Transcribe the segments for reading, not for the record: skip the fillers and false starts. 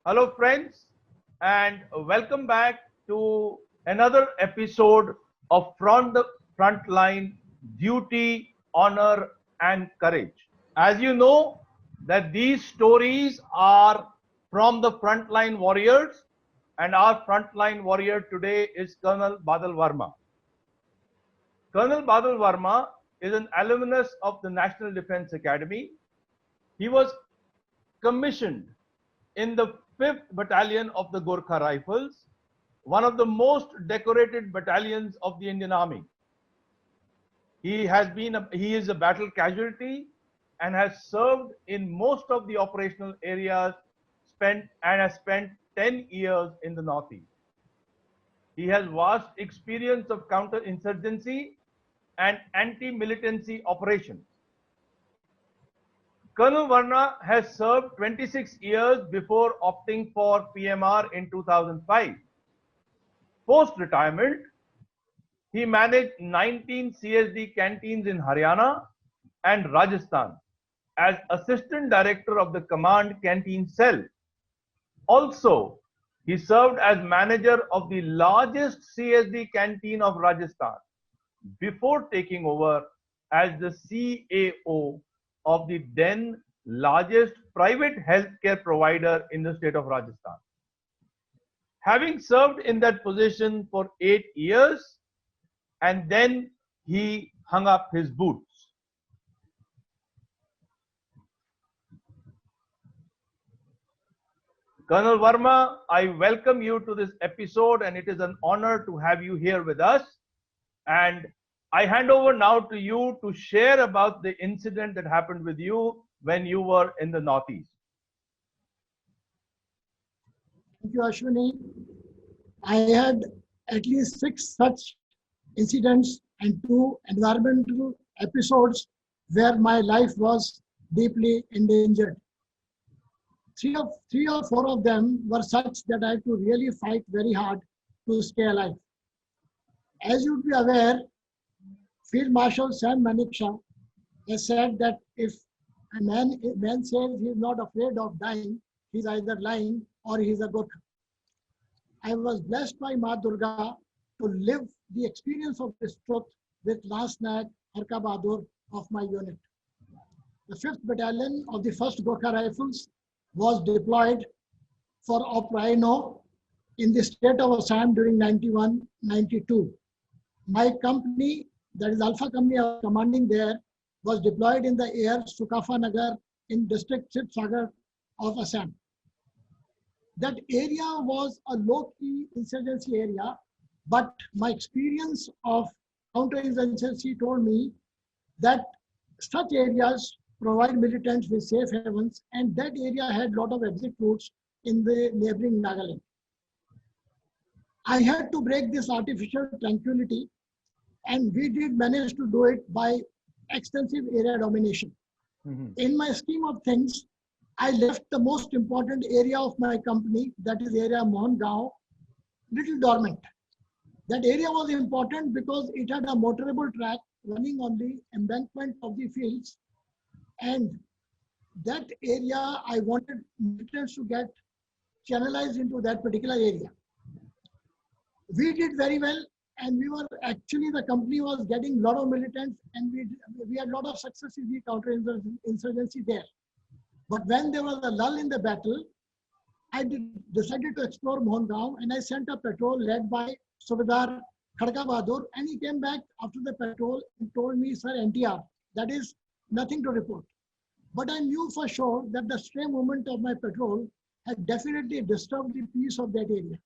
Hello, friends, and welcome back to another episode of From the Frontline Duty, Honor, and Courage. As you know, that these stories are from the frontline warriors, and our frontline warrior today is Colonel Badal Verma. Colonel Badal Verma is an alumnus of the National Defense Academy. He was commissioned in the 5th Battalion of the Gorkha Rifles, one of the most decorated battalions of the Indian Army. He is a battle casualty and has served in most of the operational areas has spent 10 years in the Northeast. He has vast experience of counter-insurgency and anti-militancy operations. Colonel Verma has served 26 years before opting for PMR in 2005. Post-retirement, he managed 19 CSD canteens in Haryana and Rajasthan as Assistant Director of the Command Canteen Cell. Also, he served as manager of the largest CSD canteen of Rajasthan before taking over as the CAO of the then largest private healthcare provider in the state of Rajasthan. Having served in that position for 8 years, and then he hung up his boots. Colonel Verma, I welcome you to this episode, and it is an honor to have you here with us. And I hand over now to you to share about the incident that happened with you when you were in the Northeast. Thank you, Ashwini. I had at least 6 such incidents and 2 environmental episodes where my life was deeply endangered. Three or four of them were such that I had to really fight very hard to stay alive. As you'd be aware, Field Marshal Sam Manekshaw has said that if a man says he is not afraid of dying, he's either lying or he's a Gurkha. I was blessed by Ma Durga to live the experience of this truth with Lance Nayak Harka Bahadur of my unit. The 5th Battalion of the 1st Gorkha Rifles was deployed for Op Rhino in the state of Assam during 91-92. My company, that is Alpha Company I was commanding there, was deployed in the air Sukafa Nagar in district Sibsagar of Assam. That area was a low-key insurgency area, but my experience of counter-insurgency told me that such areas provide militants with safe havens, and that area had a lot of exit routes in the neighboring Nagaland. I had to break this artificial tranquility, and we did manage to do it by extensive area domination. In my scheme of things, I left the most important area of my company, that is area Mohangaon, little dormant. That area was important because it had a motorable track running on the embankment of the fields, and that area I wanted militants to get channelized into that particular area. We did very well, and we were actually, the company was getting a lot of militants, and we had a lot of success in the counter-insurgency there. But when there was a lull in the battle, I decided to explore Mohangaon, and I sent a patrol led by Subedar Khadka Bahadur, and he came back after the patrol and told me, "Sir, NTR, that is nothing to report." But I knew for sure that the stray movement of my patrol had definitely disturbed the peace of that area.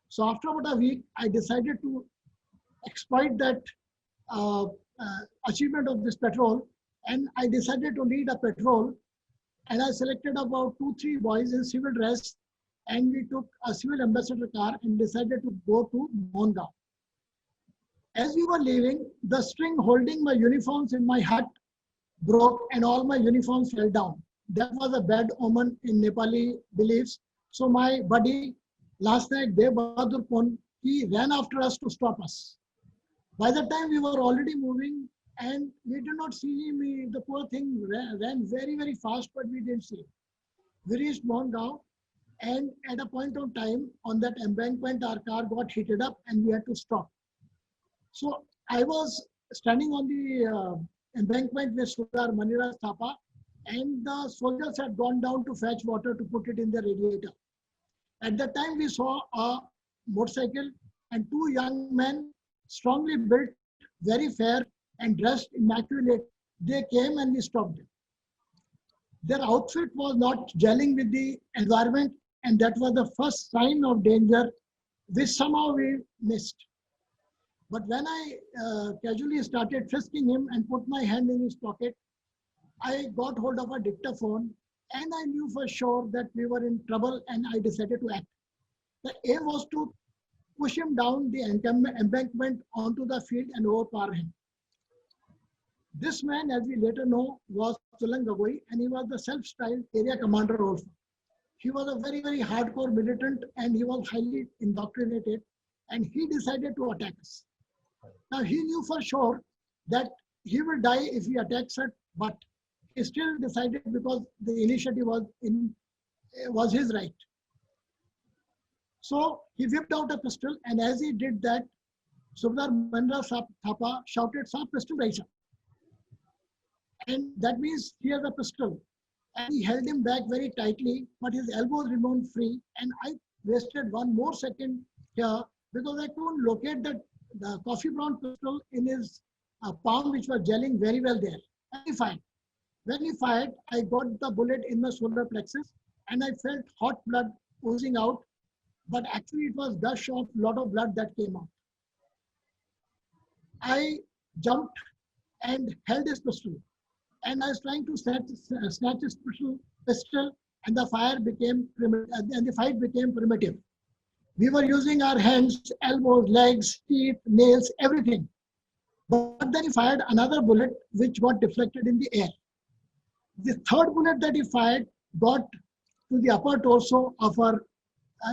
So after about a week, I decided to exploit that achievement of this patrol, and I decided to lead a patrol, and I selected about 2-3 boys in civil dress, and we took a civil ambassador car and decided to go to Mohangaon. As we were leaving, the string holding my uniforms in my hut broke and all my uniforms fell down. That was a bad omen in Nepali beliefs. So my buddy, last night, Dev Bahadur Pon, he ran after us to stop us. By the time we were already moving, and we did not see him, the poor thing ran very, very fast, but we didn't see him. We reached Mohangaon, And at a point of time on that embankment, our car got heated up and we had to stop. So I was standing on the embankment with Sudar Manira Thapa, and the soldiers had gone down to fetch water to put it in the radiator. At that time, we saw a motorcycle and two young men, strongly built, very fair, and dressed immaculate. They came and we stopped them. Their outfit was not gelling with the environment, and that was the first sign of danger, which somehow we missed. But when I casually started frisking him and put my hand in his pocket, I got hold of a dictaphone and I knew for sure that we were in trouble and I decided to act. The aim was to push him down the embankment onto the field and overpower him. This man, as we later know, was Tulang Gagoi, and he was the self-styled area commander also. He was a very, very hardcore militant and he was highly indoctrinated, and he decided to attack us. Now he knew for sure that he will die if he attacks us, but he still decided because the initiative was his right. So he whipped out a pistol, and as he did that, Subhadar Mandra Thapa shouted, "Saab pistol raisa." And that means he has a pistol. And he held him back very tightly, but his elbows remained free. And I wasted one more second here because I couldn't locate the coffee brown pistol in his palm, which was gelling very well there. And he fired. When he fired, I got the bullet in the solar plexus and I felt hot blood oozing out. But actually, it was gush of a lot of blood that came out. I jumped and held his pistol. And I was trying to snatch his pistol, and the fire became and the fight became primitive. We were using our hands, elbows, legs, teeth, nails, everything. But then he fired another bullet, which got deflected in the air. The third bullet that he fired got to the upper torso of our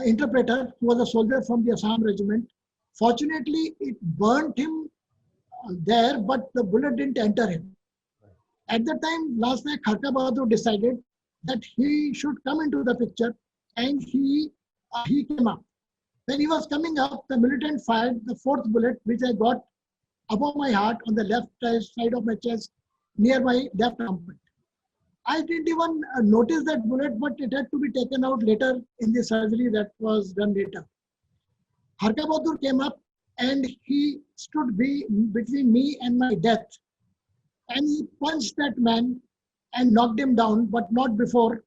interpreter, who was a soldier from the Assam regiment. Fortunately, it burnt him there, but the bullet didn't enter him. At the time, last night, Kharka Bahadur decided that he should come into the picture, and he came up. When he was coming up, the militant fired the fourth bullet, which I got above my heart on the left side of my chest, near my left armpit. I didn't even notice that bullet, but it had to be taken out later in the surgery that was done later. Kharka Bahadur came up and he stood between me and my death. And he punched that man and knocked him down, but not before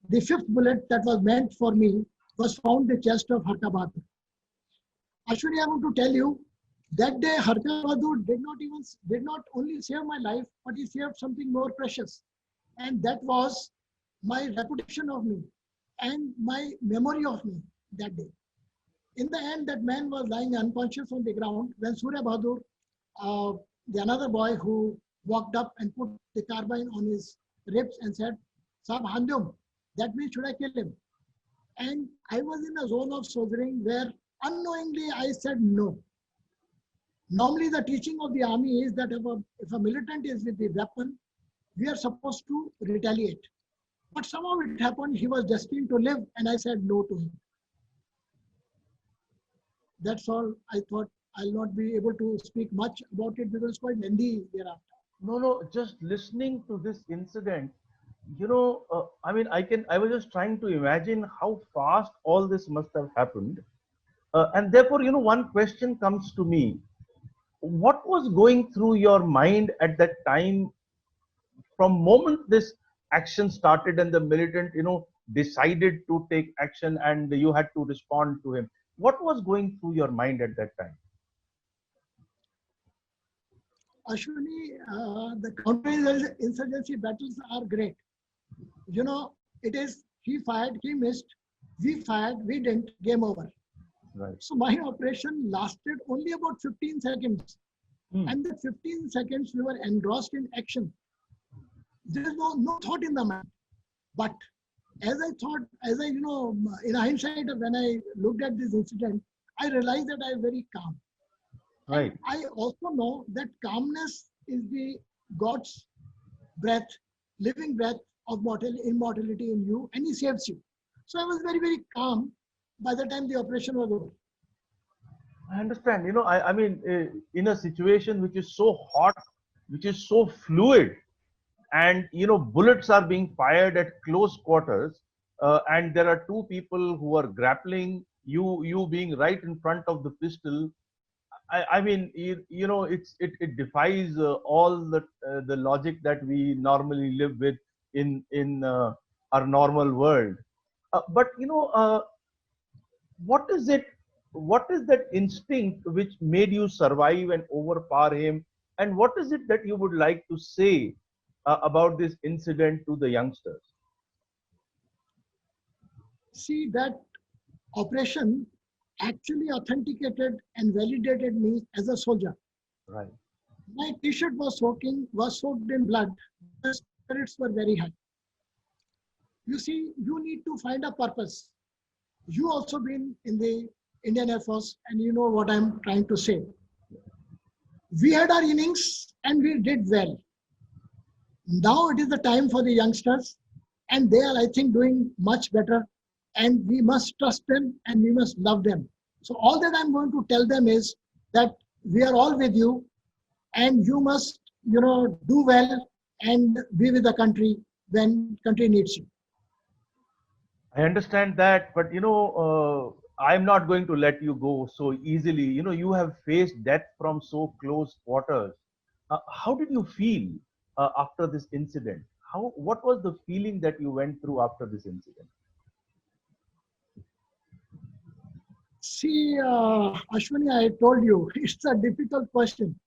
the fifth bullet that was meant for me was found in the chest of Kharka Bahadur. Ashwini, I want to tell you, that day Kharka Bahadur did not only save my life, but he saved something more precious. And that was my reputation of me and my memory of me that day. In the end, that man was lying unconscious on the ground when Surya Bahadur, the another boy who walked up and put the carbine on his ribs and said, "Saab Handum, that means should I kill him?" And I was in a zone of soldiering where unknowingly I said no. Normally the teaching of the army is that if a militant is with the weapon, we are supposed to retaliate. But somehow it happened, he was destined to live, and I said no to him. That's all. I thought I'll not be able to speak much about it because it's quite lengthy thereafter. No, just listening to this incident, I was just trying to imagine how fast all this must have happened. And therefore, one question comes to me. What was going through your mind at that time from moment this action started and the militant, decided to take action and you had to respond to him? What was going through your mind at that time? Ashwini, the counter-insurgency battles are great. It is he fired, he missed, we fired, we didn't, game over. Right. So my operation lasted only about 15 seconds. And the 15 seconds we were engrossed in action. There is no thought in the mind. But in hindsight, when I looked at this incident, I realized that I am very calm. Right. And I also know that calmness is the God's breath, living breath of immortality in you, and he saves you. So I was very, very calm by the time the operation was over. I understand. I mean, in a situation which is so hot, which is so fluid, and bullets are being fired at close quarters, and there are two people who are grappling. You being right in front of the pistol. I mean, it defies all the logic that we normally live with in our normal world. But what is it? What is that instinct which made you survive and overpower him? And what is it that you would like to say about this incident to the youngsters? See, that operation actually authenticated and validated me as a soldier. Right. My t-shirt was soaked in blood. The spirits were very high. You see, you need to find a purpose. You also been in the Indian Air Force, and you know what I'm trying to say. We had our innings and we did well. Now it is the time for the youngsters, and they are, I think, doing much better. And we must trust them and we must love them. So all that I'm going to tell them is that we are all with you, and you must, do well and be with the country when country needs you. I understand that, but I'm not going to let you go so easily. You have faced death from so close quarters. How did you feel after this incident? What was the feeling that you went through after this incident? See, Ashwini, I told you, it's a difficult question.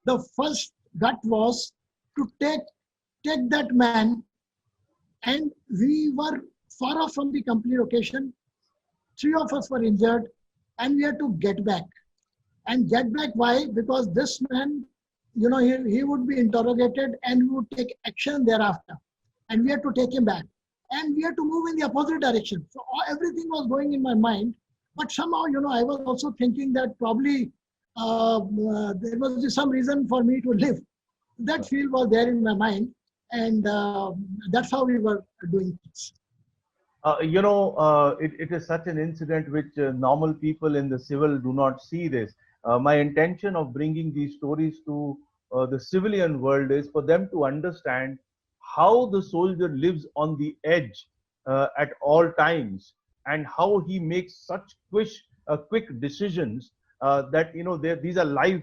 The first gut was to take that man, and we were far off from the company location. Three of us were injured, and we had to get back. And get back, why? Because this man, he would be interrogated and we would take action thereafter. And we had to take him back. And we had to move in the opposite direction. So everything was going in my mind. But somehow, I was also thinking that probably there must be some reason for me to live. That feel was there in my mind. And that's how we were doing things. It is such an incident which normal people in the civil do not see this. My intention of bringing these stories to the civilian world is for them to understand how the soldier lives on the edge at all times, and how he makes such quick decisions that these are life.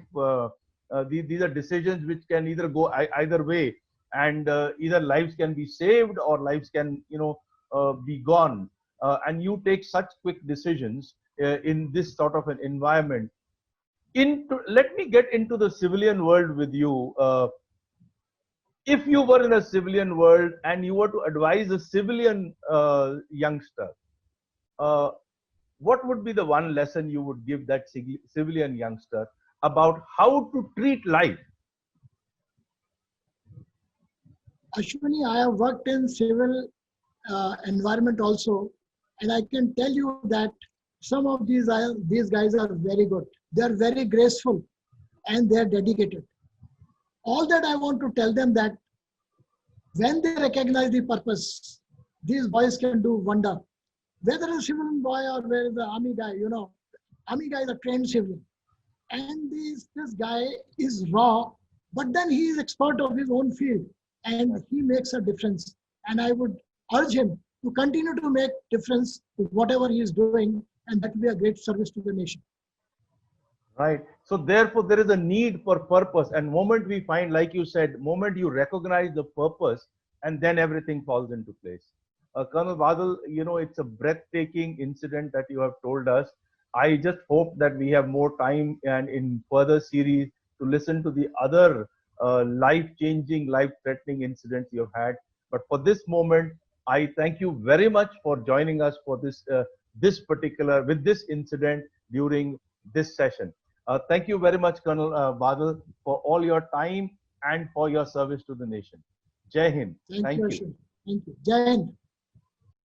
These are decisions which can either go either way, and either lives can be saved or lives can be gone. And you take such quick decisions in this sort of an environment. Let me get into the civilian world with you. If you were in a civilian world and you were to advise a civilian youngster, uh, what would be the one lesson you would give that civilian youngster about how to treat life? Ashwini, I have worked in civil environment also, and I can tell you that some of these guys are very good. They are very graceful and they are dedicated. All that I want to tell them that when they recognize the purpose, these boys can do wonder. Whether a civilian boy or whether the army guy, army guy is a trained civilian, and this guy is raw, but then he is expert of his own field, and he makes a difference. And I would urge him to continue to make difference with whatever he is doing, and that will be a great service to the nation. Right. So therefore, there is a need for purpose. And moment we find, like you said, moment you recognize the purpose, and then everything falls into place. Colonel Badal, it's a breathtaking incident that you have told us. I just hope that we have more time and in further series to listen to the other life-changing, life-threatening incidents you have had. But for this moment, I thank you very much for joining us for this with this incident during this session. Thank you very much, Colonel Badal, for all your time and for your service to the nation. Jai Hind. Thank you, Ashwin. Thank you. Jai Hind.